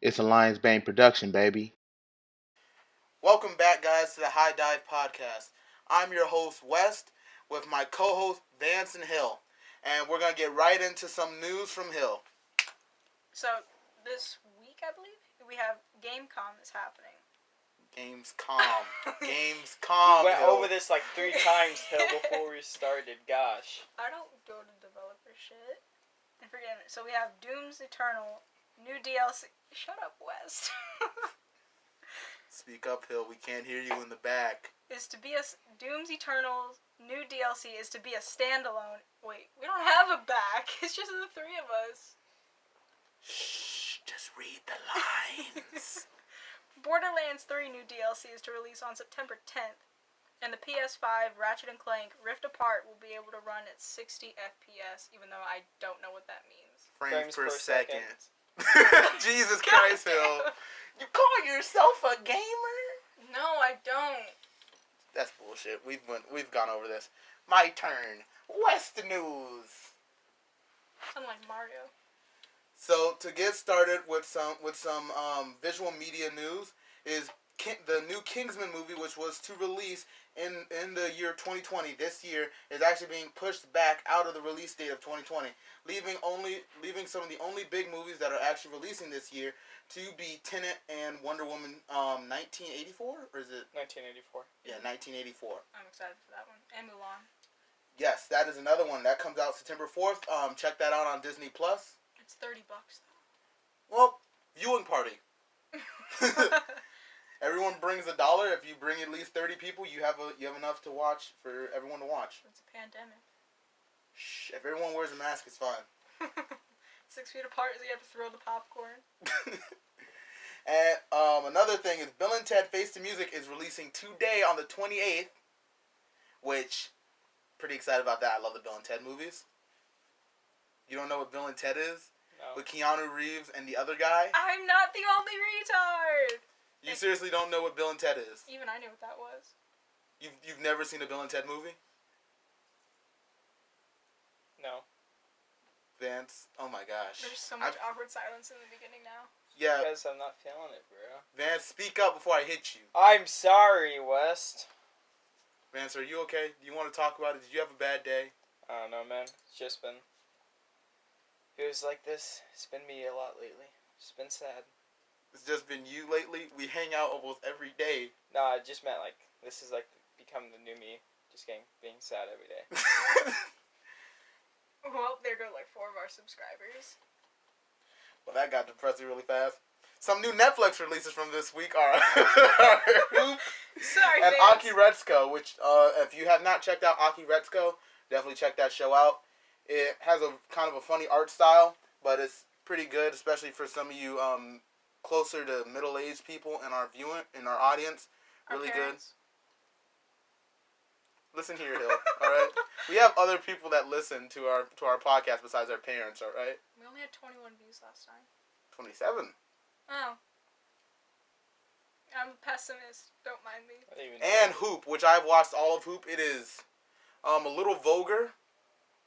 It's a Lions Bane production, baby. Welcome back, guys, to the High Dive Podcast. I'm your host, West, with my co-host, Vance and Hill. And we're going to get right into some news from Hill. So, this week, I believe, we have Gamescom is happening. Gamescom. Gamescom, We went Hill. over this like 3 times, Hill, before we started. Gosh. I don't go to developer shit. And forget it. So we have Doom's Eternal, new DLC. Shut up, West. Speak up, Hill. We can't hear you in the back. Doom's Eternal new DLC is to be a standalone. Wait, we don't have a back. It's just the 3 of us. Shh, just read the lines. Borderlands 3 new DLC is to release on September 10th, and the PS5 Ratchet & Clank Rift Apart will be able to run at 60 FPS, even though I don't know what that means. Frames per second. Jesus Christ, Hill. You call yourself a gamer? No, I don't. That's bullshit. We've gone over this. My turn. West News. Unlike Mario. So to get started with some visual media news is the new Kingsman movie, which was to release in the year 2020. This year is actually being pushed back out of the release date of 2020, leaving some of the only big movies that are actually releasing this year to be Tenet and Wonder Woman 1984, or is it 1984? Yeah, 1984. I'm excited for that one. And Mulan. Yes, that is another one that comes out September 4th. Check that out on Disney Plus. It's $30 though. Well, viewing party. Everyone brings $1. If you bring at least 30 people, you have enough to watch for everyone to watch. It's a pandemic. Shh, if everyone wears a mask, it's fine. 6 feet apart, so you have to throw the popcorn. And another thing is Bill and Ted Face the Music is releasing today on the 28th, which pretty excited about that. I love the Bill and Ted movies. You don't know what Bill and Ted is? No. With Keanu Reeves and the other guy? I'm not the only retard! You seriously don't know what Bill and Ted is? Even I knew what that was. You've never seen a Bill and Ted movie? No. Vance, oh my gosh. There's so much awkward silence in the beginning now. Yeah. Because I'm not feeling it, bro. Vance, speak up before I hit you. I'm sorry, West. Vance, are you okay? Do you want to talk about it? Did you have a bad day? I don't know, man. It's just been... Feels like this. It's been me a lot lately. It's been sad. It's just been you lately? We hang out almost every day. No, I just meant like, this is like become the new me. Just being sad every day. Well, there go like 4 of our subscribers. Well, that got depressing really fast. Some new Netflix releases from this week are Hoop Sorry, and Vance. Aki Retsuko, which if you have not checked out Aki Retsuko, definitely check that show out. It has a kind of a funny art style, but it's pretty good, especially for some of you closer to middle-aged people in our audience. Really good. Listen here, Hill. All right, we have other people that listen to our podcast besides our parents. All right. We only had 21 views last time. 27. Oh. I'm a pessimist. Don't mind me. And Hoop, which I've watched all of Hoop. It is a little vulgar,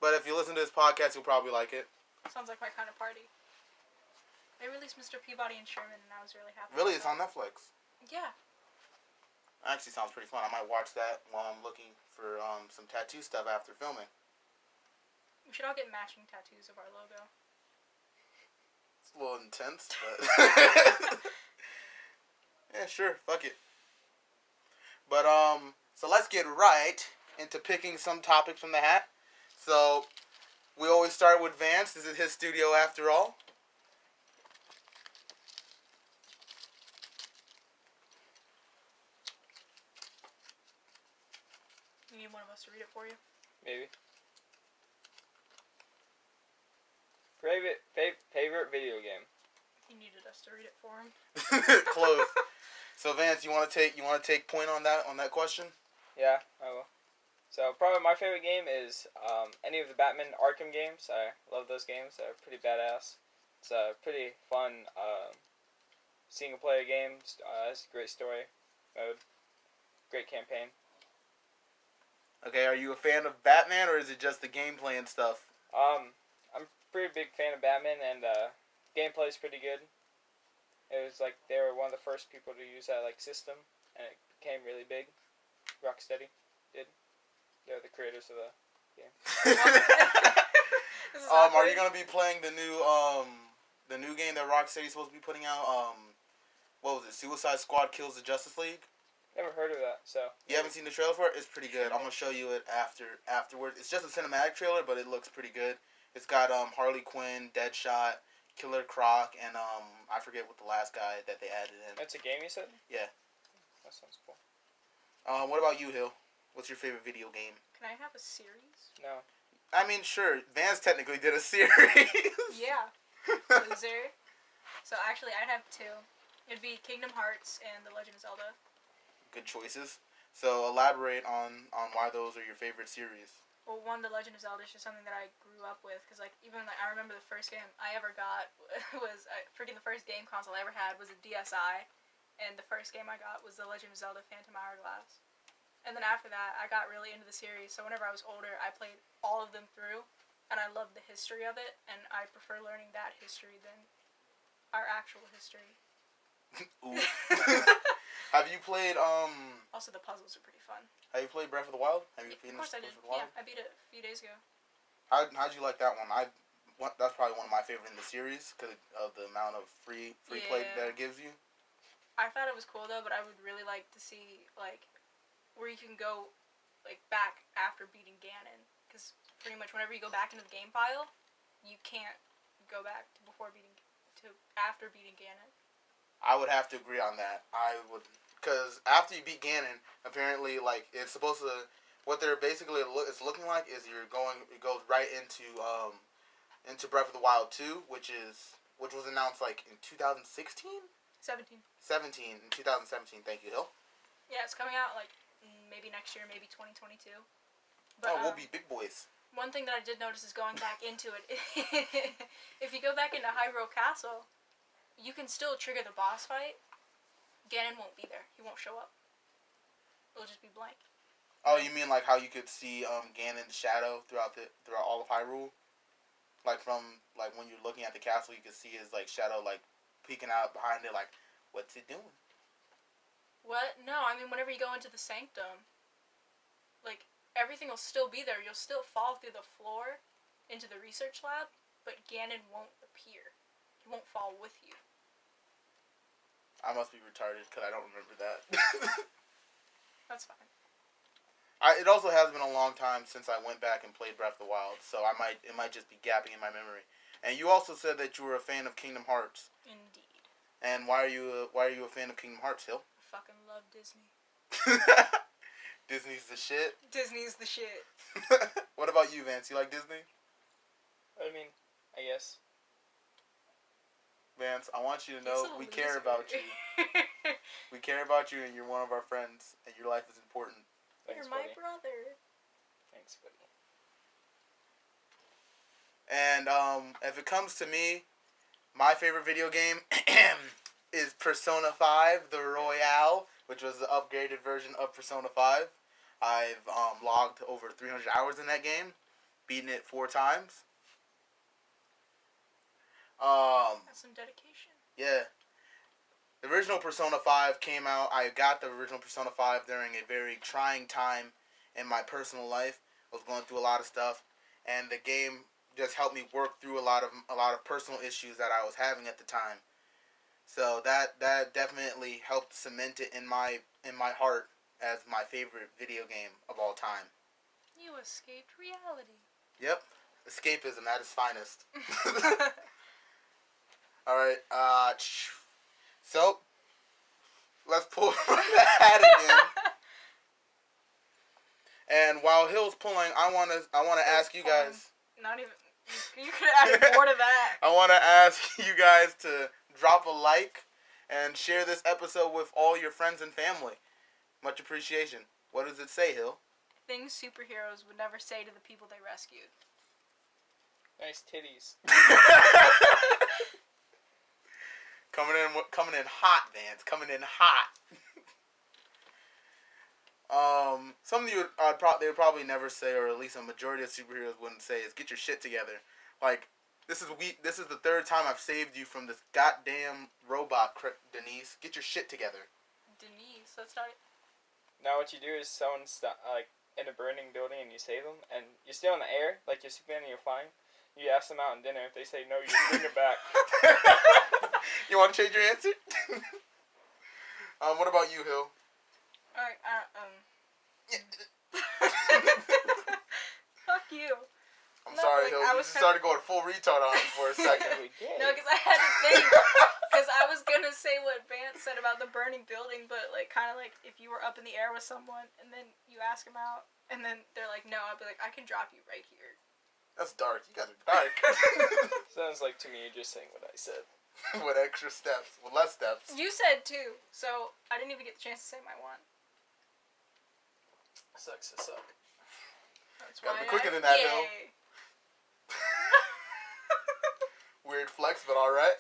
but if you listen to this podcast, you'll probably like it. Sounds like my kind of party. They released Mr. Peabody and Sherman, and I was really happy. Really, it's on Netflix. Yeah. Actually, sounds pretty fun. I might watch that while I'm looking for some tattoo stuff after filming. We should all get matching tattoos of our logo. It's a little intense, but yeah, sure, fuck it. But so let's get right into picking some topics from the hat. So we always start with Vance. This is his studio after all. You need one of us to read it for you? Maybe. Favorite video game? He needed us to read it for him. Close. So Vance, you want to take point on that question? Yeah, I will. So probably my favorite game is any of the Batman Arkham games. I love those games. They're pretty badass. It's a pretty fun single player game. It's a great story mode. Great campaign. Okay, are you a fan of Batman, or is it just the gameplay and stuff? I'm a pretty big fan of Batman, and gameplay is pretty good. It was like they were one of the first people to use that like system, and it became really big. Rocksteady did. They're the creators of the game. This is Are awkward. you gonna be playing the new game that Rocksteady's supposed to be putting out? What was it? Suicide Squad Kills the Justice League. Never heard of that. So You haven't seen the trailer for it? It's pretty good. I'm gonna show you it afterwards. It's just a cinematic trailer, but it looks pretty good. It's got Harley Quinn, Deadshot, Killer Croc, and I forget what the last guy that they added in. It's a game, you said? Yeah. That sounds cool. What about you, Hill? What's your favorite video game? Can I have a series? No. I mean, sure. Vance technically did a series. Yeah. Loser. So actually, I'd have two. It'd be Kingdom Hearts and The Legend of Zelda. Good choices. So elaborate on why those are your favorite series. Well, one, The Legend of Zelda is just something that I grew up with. Because, like, even, like, I remember the first game I ever got was, freaking the first game console I ever had was a DSi. And the first game I got was The Legend of Zelda Phantom Hourglass. And then after that, I got really into the series. So whenever I was older, I played all of them through. And I loved the history of it. And I prefer learning that history than our actual history. Ooh. Have you played Also, the puzzles are pretty fun. Have you played Breath of the Wild? Have you Of finished course I did. Breath of the Wild? Yeah, I beat it a few days ago. How'd you like that one? That's probably one of my favorite in the series because of the amount of free play Yeah. that it gives you. I thought it was cool though, but I would really like to see like where you can go like back after beating Ganon, because pretty much whenever you go back into the game file, you can't go back to after beating Ganon. I would have to agree on that. I would, because after you beat Ganon, apparently like it's supposed to. What they're basically it's looking like is it goes right into Breath of the Wild 2, which was announced like in 2016. 17. 17 in 2017. Thank you, Hill. Yeah, it's coming out like maybe next year, maybe 2022. But We'll be big boys. one thing that I did notice is going back into it. If you go back into Hyrule Castle, you can still trigger the boss fight. Ganon won't be there. He won't show up. It'll just be blank. Oh, you mean like how you could see Ganon's shadow throughout all of Hyrule? Like from like when you're looking at the castle, you could see his like shadow like peeking out behind it. Like, what's it doing? What? No, I mean whenever you go into the sanctum, like everything will still be there. You'll still fall through the floor into the research lab, but Ganon won't appear. He won't fall with you. I must be retarded because I don't remember that. That's fine. It also has been a long time since I went back and played Breath of the Wild, so it might just be gapping in my memory. And you also said that you were a fan of Kingdom Hearts. Indeed. And why are you a fan of Kingdom Hearts, Hill? I fucking love Disney. Disney's the shit. Disney's the shit. What about you, Vance? You like Disney? I mean, I guess. Vance, I want you to He's know a we care loser. about you. We care about you, and you're one of our friends, and your life is important. Thanks, You're my buddy. brother. Thanks, buddy. And if it comes to me, my favorite video game is Persona 5, the Royale, which was the upgraded version of Persona 5. I've logged over 300 hours in that game, beaten it 4 times. That's some dedication. Yeah. The original Persona 5 came out. I got the original Persona 5 during a very trying time in my personal life. I was going through a lot of stuff, and the game just helped me work through a lot of personal issues that I was having at the time. So that definitely helped cement it in my heart as my favorite video game of all time. You escaped reality. Yep. Escapism at its finest. Alright, so let's pull from the hat again. And while Hill's pulling, I wanna ask you guys. Not even. You could have added more to that. I wanna ask you guys to drop a like and share this episode with all your friends and family. Much appreciation. What does it say, Hill? Things superheroes would never say to the people they rescued. Nice titties. Coming in hot, Vance. Coming in hot. Something they would probably never say, or at least a majority of superheroes wouldn't say, is get your shit together. Like, This is the third time I've saved you from this goddamn robot, Denise. Get your shit together. Denise, that's not. Now what you do is someone's like in a burning building and you save them, and you're still in the air, like you're Superman and you're flying. You ask them out in dinner. If they say no, you just bring them back. You want to change your answer? What about you, Hill? Alright, Fuck you. I'm No, sorry, like, Hill. I You was just started going full retard on us for a second. No, because I had to think. Because I was gonna say what Vance said about the burning building, but like kind of like if you were up in the air with someone and then you ask them out and then they're like no, I'd be like I can drop you right here. That's dark. You guys are dark. Sounds like to me you're just saying what I said. With extra steps. With less steps. You said two, so I didn't even get the chance to say my one. Sucks to suck. That's Gotta why be quicker than that, yay. Hill. Weird flex, but alright.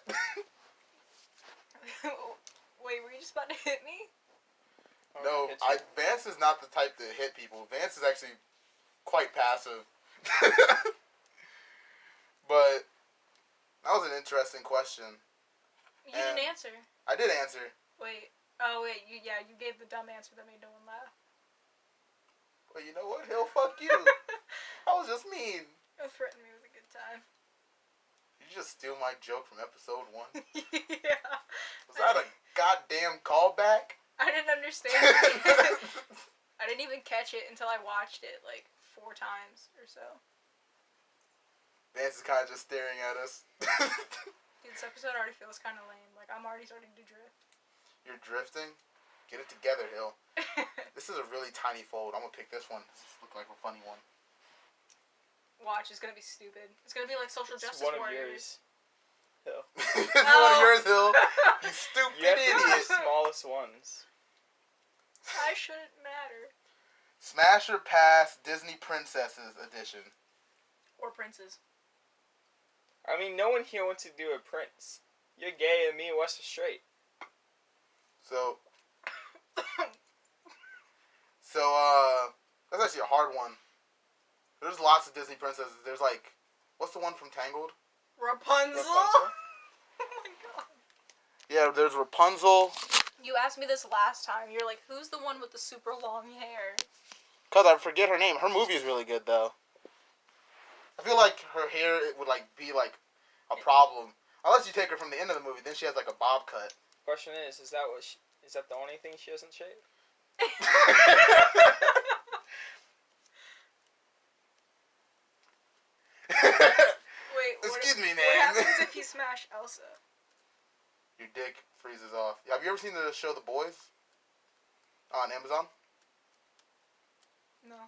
Wait, were you just about to hit me? No, Hit you. Vance is not the type to hit people. Vance is actually quite passive. But that was an interesting question. You didn't answer. I did answer. Wait. Oh wait, you gave the dumb answer that made no one laugh. Well, you know what? Hill, fuck you. I was just mean. Don't threaten me with a good time. Did you just steal my joke from episode 1? Yeah. Was that a goddamn callback? I didn't understand it. I didn't even catch it until I watched it like 4 times or so. Vance is kind of just staring at us. Dude, this episode already feels kind of lame. Like, I'm already starting to drift. You're drifting? Get it together, Hill. This is a really tiny fold. I'm gonna pick this one. This looks like a funny one. Watch, it's gonna be stupid. It's gonna be like social It's justice one of warriors. yours. Hill. It's one of yours, Hill. You stupid You have to do the idiot. smallest ones. I shouldn't matter. Smash or Pass Disney Princesses Edition. Or princes. I mean, no one here wants to do a prince. You're gay and me and West are straight. So, that's actually a hard one. There's lots of Disney princesses. There's like, what's the one from Tangled? Rapunzel? Rapunzel? Oh my god. Yeah, there's Rapunzel. You asked me this last time. You're like, who's the one with the super long hair? Cause I forget her name. Her movie is really good though. I feel like her hair would like be like a problem unless you take her from the end of the movie. Then she has like a bob cut. Question is that the only thing she doesn't shave? Wait, Excuse me, What man. happens if you smash Elsa? Your dick freezes off. Have you ever seen the show The Boys on Amazon? No.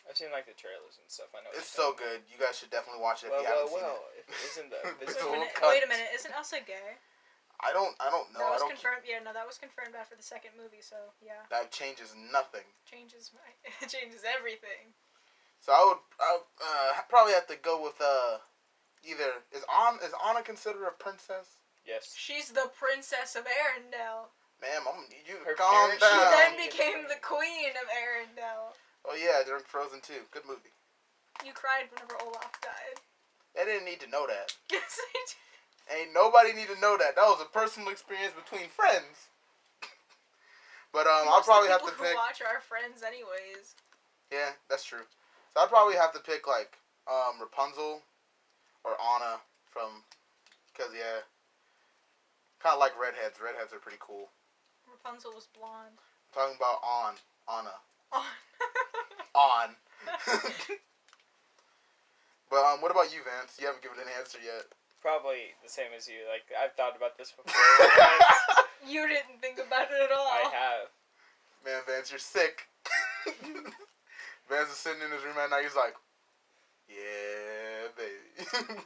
I've seen like the trailers and stuff. I know It's so good. You guys should definitely watch it if you haven't seen it. If it isn't the It's physical a little Wait a cunt. minute. Isn't Elsa gay? I don't know. That was I don't. confirmed. Yeah, no, that was confirmed after the second movie. So yeah, That changes nothing. changes it changes everything. So I would probably have to go with either is Anna considered a princess? Yes. She's the princess of Arendelle. Ma'am, I'm gonna need you to Her calm parents- She down. then became the queen of Arendelle. Oh yeah, they're in Frozen 2. Good movie. You cried whenever Olaf died. They didn't need to know that. Yes, I did. Ain't nobody need to know that. That was a personal experience between friends. But I'll Most of the probably have to people pick. who watch our friends, anyways. Yeah, that's true. So I'd probably have to pick like Rapunzel or Anna from, cause yeah, kind of like redheads. Redheads are pretty cool. Rapunzel was blonde. I'm talking about Anna. On. On. But what about you, Vance? You haven't given an answer yet. Probably the same as you. Like I've thought about this before. You didn't think about it at all. I have. Man, Vance, you're sick. Vance is sitting in his room at night. He's like, "Yeah, baby."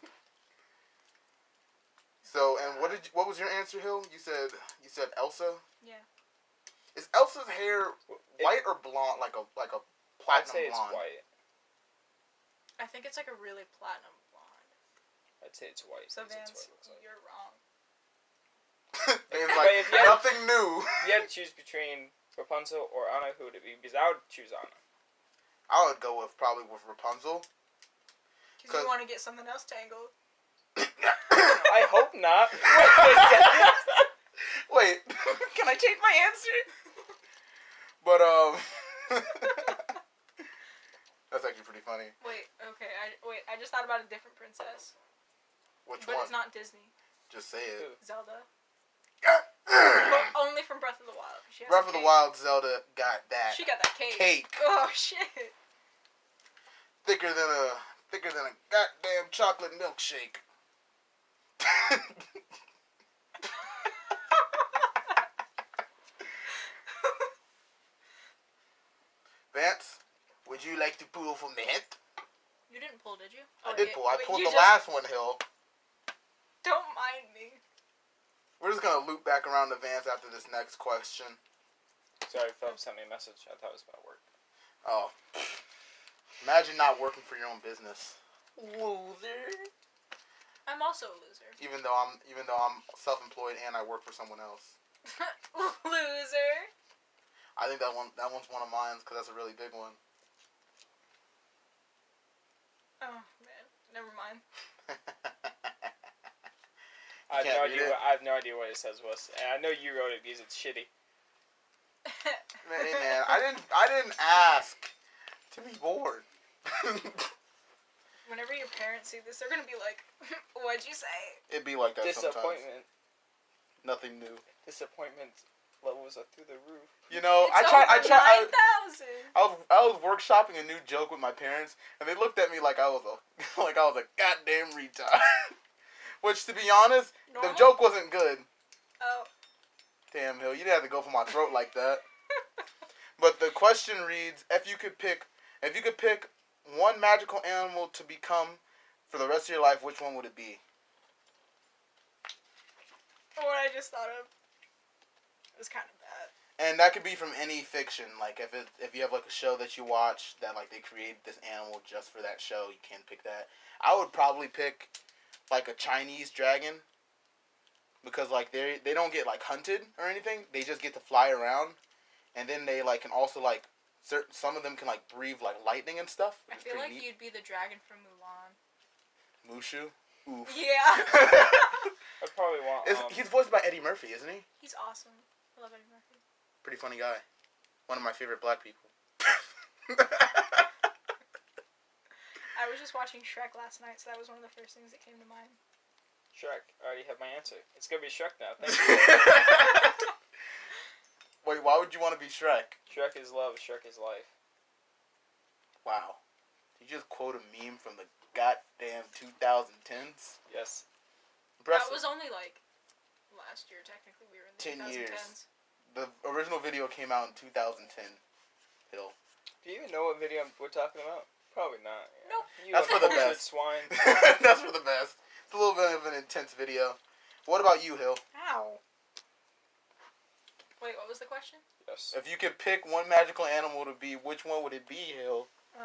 So, and what was your answer, Hill? You said Elsa. Yeah. Is Elsa's hair white or blonde? Like a I'd platinum say it's blonde. white. I think it's like a really platinum blonde. I'd say it's white. So 'cause that's Vance, what it looks like. you're wrong. Van's But like if you had- nothing new. If you had to choose between Rapunzel or Anna, who would it be? Because I would choose Anna. I would go with probably with Rapunzel. Because you want to get something else tangled. I hope not. Wait a second. Wait, can I change my answer? But that's actually pretty funny. Wait, okay. I just thought about a different princess. Which But one? it's not Disney. Just say it. Zelda. But only from Breath of the Wild. She has Breath a of the cake. Wild Zelda got that. She got that cake. Cake. Oh shit. Thicker than a goddamn chocolate milkshake. Vance, would you like to pull from the hint? You didn't pull, did you? I did pull. I wait, pulled you the just- last one, Hill. Don't mind me. We're just gonna loop back around to Vance after this next question. Sorry, Philip sent me a message. I thought it was about work. Oh. Imagine not working for your own business. Loser. I'm also a loser. Even though I'm self-employed and I work for someone else. Loser. I think that one's one of mine because that's a really big one. Oh man, never mind. I can't read it? have no idea what it says was, and I know you wrote it because it's shitty. Hey man, I didn't ask to be bored. Whenever your parents see this, they're gonna be like, "What'd you say?" It'd be like that sometimes. Disappointment. Nothing new. Disappointment levels are through the roof. You know, It's I over tried. 9,000. I was workshopping a new joke with my parents, and they looked at me like I was a goddamn retard. Which, to be honest, Normal? the joke wasn't good. Oh. Damn, Hill, you didn't have to go for my throat like that. But the question reads: if you could pick one magical animal to become for the rest of your life, which one would it be? What I just thought of was kind of bad. And that could be from any fiction. Like if you have like a show that you watch that like they created this animal just for that show, you can pick that. I would probably pick like a Chinese dragon because like they don't get like hunted or anything. They just get to fly around, and then they like can also like some of them can like breathe like lightning and stuff. I feel like you'd be the dragon from Mulan. Mushu. Oof. Yeah. I'd probably want. He's voiced by Eddie Murphy, isn't he? He's awesome. I love Eddie Murphy. Pretty funny guy. One of my favorite black people. I was just watching Shrek last night, so that was one of the first things that came to mind. Shrek. I already have my answer. It's gonna be Shrek now. Thank you. Wait, why would you want to be Shrek? Shrek is love. Shrek is life. Wow. Did you just quote a meme from the goddamn 2010s? Yes. Impressive. That was only like last year, technically. We were in the 10 years. 2010s. The original video came out in 2010. Hill. Do you even know what video we're talking about? Probably not. Yeah. Nope. You That's for the uncultured best. swine. That's for the best. It's a little bit of an intense video. What about you, Hill? Ow. Wait, what was the question? Yes. If you could pick one magical animal to be, which one would it be, Hill? I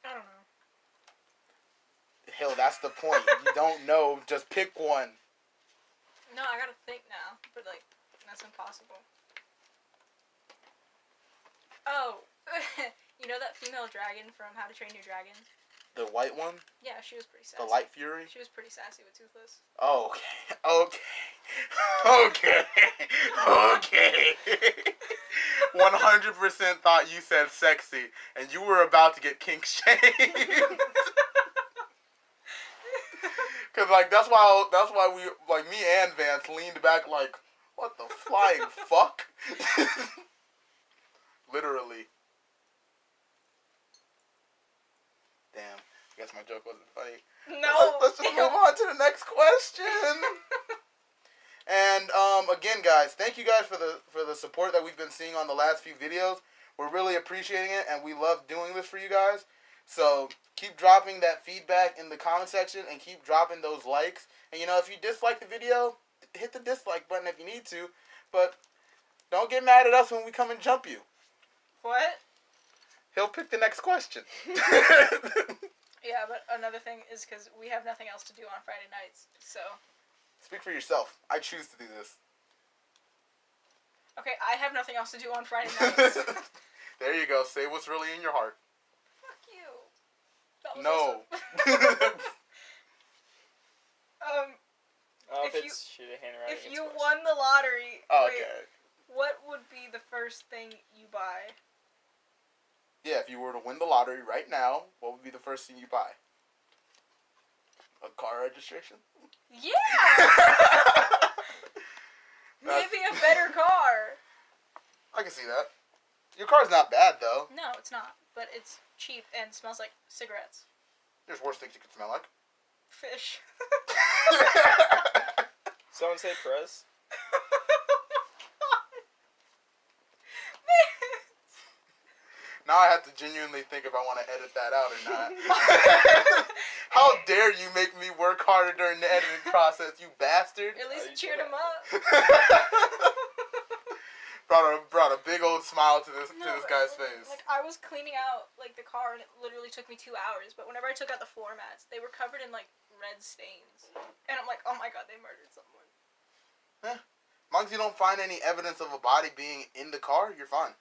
don't know. Hill, that's the point. You don't know. Just pick one. No, I gotta think now, but like, that's impossible. Oh, you know that female dragon from How to Train Your Dragon? The white one? Yeah, she was pretty sassy. The Light Fury? She was pretty sassy with Toothless. Oh, okay. 100% thought you said sexy, and you were about to get kink shamed. Cause like that's why we like me and Vance leaned back like, what the flying fuck? Literally. Damn. I guess my joke wasn't funny. No. Let's just move on to the next question. And again, guys, thank you guys for the support that we've been seeing on the last few videos. We're really appreciating it, and we love doing this for you guys. So keep dropping that feedback in the comment section, and keep dropping those likes. And you know, if you dislike the video, hit the dislike button if you need to, but don't get mad at us when we come and jump you. What? He'll pick the next question. Yeah, but another thing is because we have nothing else to do on Friday nights, so. Speak for yourself. I choose to do this. Okay, I have nothing else to do on Friday nights. There you go. Say what's really in your heart. Fuck you. That was No. awesome. Oh, if If it's shitty handwriting, If it's you worse. won the lottery, Okay. wait, what would be the first thing you buy? Yeah, if you were to win the lottery right now, what would be the first thing you buy? A car registration? Yeah! Maybe a better car. I can see that. Your car's not bad, though. No, it's not. But it's cheap and smells like cigarettes. There's worse things you could smell like. Fish. Someone say Perez. Now I have to genuinely think if I want to edit that out or not. How dare you make me work harder during the editing process, you bastard. At least you it cheered should him up. brought a big old smile to this guy's like, face. Like, I was cleaning out, like, the car, and it literally took me 2 hours. But whenever I took out the floor mats, they were covered in, like, red stains. And I'm like, oh my god, they murdered someone. As long as you don't find any evidence of a body being in the car, you're fine.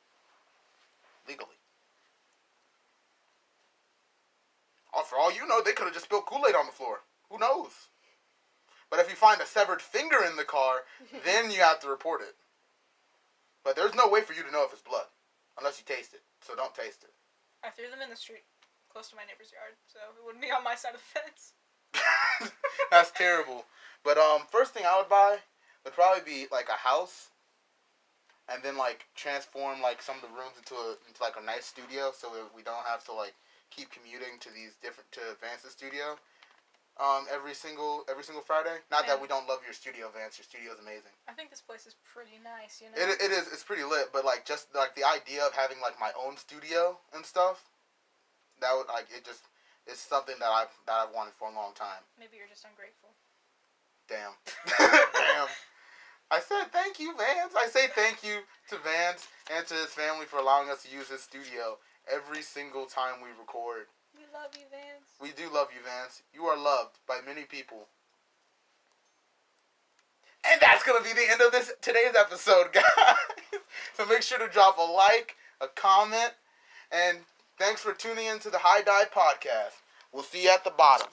Legally. Oh, for all you know, they could have just spilled Kool-Aid on the floor. Who knows? But if you find a severed finger in the car, then you have to report it. But there's no way for you to know if it's blood. Unless you taste it. So don't taste it. I threw them in the street, close to my neighbor's yard, so it wouldn't be on my side of the fence. That's terrible. But first thing I would buy would probably be like a house, and then like transform like some of the rooms into like a nice studio, so we don't have to like keep commuting to Vance's studio every single Friday. Not that we don't love your studio, Vance. Your studio is amazing. I think this place is pretty nice, you know? It is. It's pretty lit, but like just like the idea of having like my own studio and stuff, that would like it's something that I've wanted for a long time. Maybe you're just ungrateful. Damn. Damn. I said thank you, Vance. I say thank you to Vance and to his family for allowing us to use his studio every single time we record. We love you, Vance. We do love you, Vance. You are loved by many people. And that's going to be the end of today's episode, guys. So make sure to drop a like, a comment, and thanks for tuning in to the High Dive Podcast. We'll see you at the bottom.